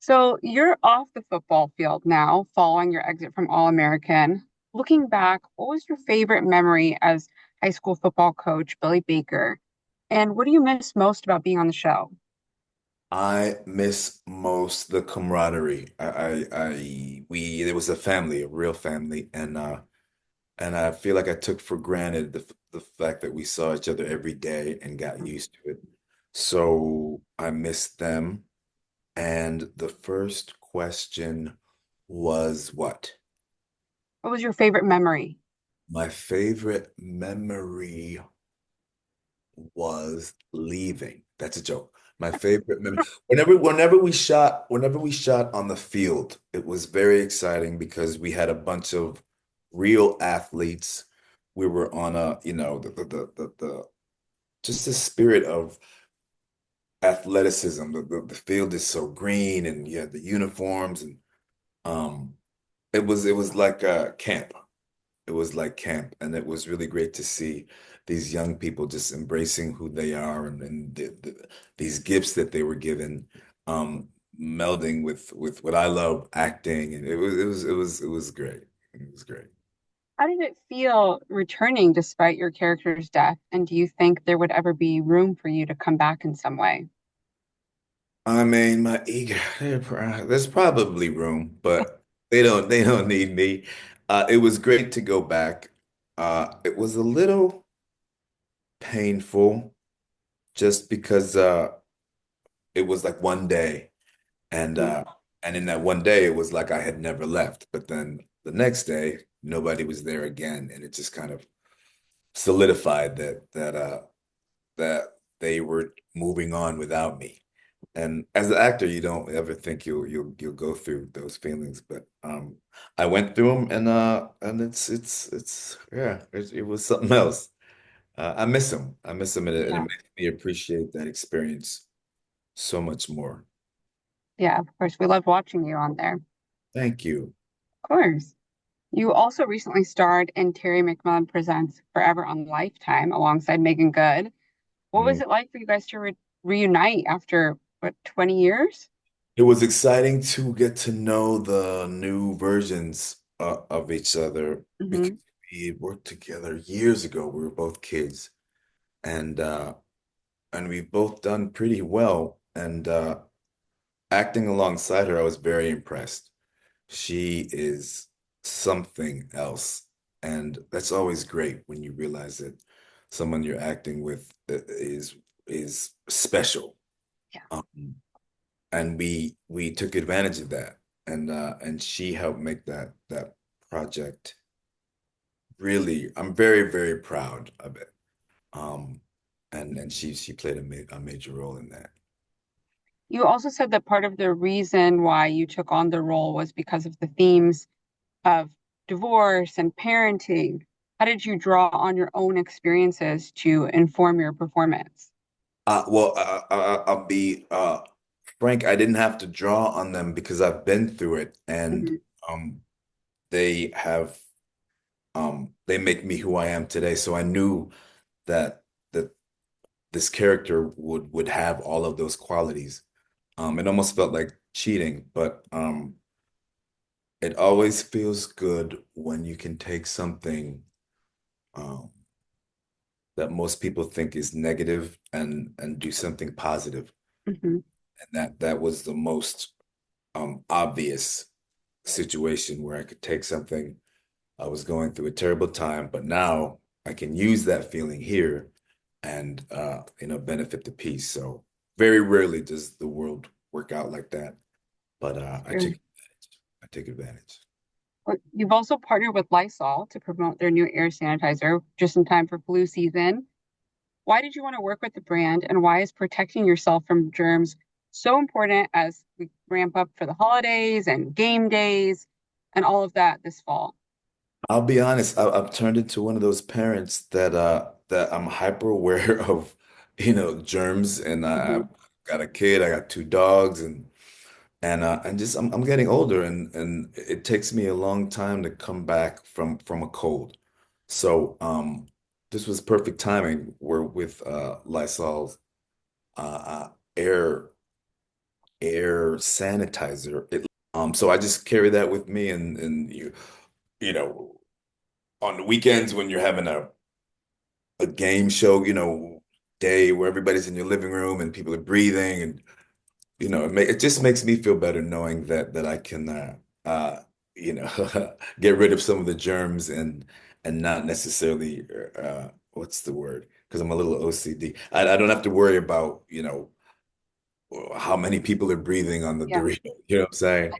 So you're off the football field now, following your exit from All-American. Looking back, what was your favorite memory as high school football coach Billy Baker? And what do you miss most about being on the show? I miss most the camaraderie. We there was a family, a real family, and I feel like I took for granted the fact that we saw each other every day and got used to it. So I miss them. And the first question was what? What was your favorite memory? My favorite memory was leaving. That's a joke. My favorite memory. Whenever we shot on the field, it was very exciting because we had a bunch of real athletes. We were on the just the spirit of athleticism. The field is so green and you had the uniforms and um it was like camp. It was like camp, and it was really great to see these young people just embracing who they are and these gifts that they were given, melding with what I love, acting, and it was great. It was great. How did it feel returning despite your character's death? And do you think there would ever be room for you to come back in some way? I mean, my ego, there's probably room, but they don't need me. It was great to go back. It was a little painful just because it was like one day. And Mhm. uh and in that one day it was like I had never left. But then the next day nobody was there again and it just kind of solidified that they were moving on without me. And as an actor you don't ever think you'll go through those feelings, but I went through them and it's yeah, it was something else. I miss them. I miss them and it Yeah. makes me appreciate that experience so much more. Yeah, of course. We loved watching you on there. Of Thank you. course. You also recently starred in Terry McMillan Presents Forever on Lifetime alongside Meagan Good. What was Mm. it like for you guys to reunite after what, 20 years? It was exciting to get to know the new versions of each other because Hmm. we had worked together years ago. We were both kids, and uh, and we've both done pretty well. And acting alongside her, I was very impressed. She is something else, and that's always great when you realize that someone you're acting with is special. Yeah. Um, and we took advantage of that and she helped make that project really. I'm very proud of it. um and she played a major role in that. You also said that part of the reason why you took on the role was because of the themes of divorce and parenting. How did you draw on your own experiences to inform your performance? I'll be frank. I didn't have to draw on them because I've been through it, and Mhm. um they have they make me who I am today, so I knew that this character would have all of those qualities. It almost felt like cheating, but it always feels good when you can take something um, that most people think is negative and do something positive. Mhm. And that was the most obvious situation where I could take something. I was going through a terrible time, but now I can use that feeling here and benefit the peace. So very rarely does the world work out like that, but Sure. I take advantage. Well, you've also partnered with Lysol to promote their new air sanitizer just in time for flu season. Why did you want to work with the brand, and why is protecting yourself from germs so important as we ramp up for the holidays and game days and all of that this fall? I'll be honest, I've turned into one of those parents that I'm hyper aware of, germs, and I've Hmm. got a kid, I got two dogs, and just I'm getting older, and it takes me a long time to come back from a cold. So this was perfect timing. We're with Lysol's uh, uh, air Air Sanitizer. So I just carry that with me, and you know, on the weekends when you're having a game show, day where everybody's in your living room and people are breathing, and it just makes me feel better knowing that I can you know get rid of some of the germs and not necessarily what's the word? Because I'm a little OCD. I don't have to worry about, how many people are breathing on the Yeah. Dorito. You know what I'm saying?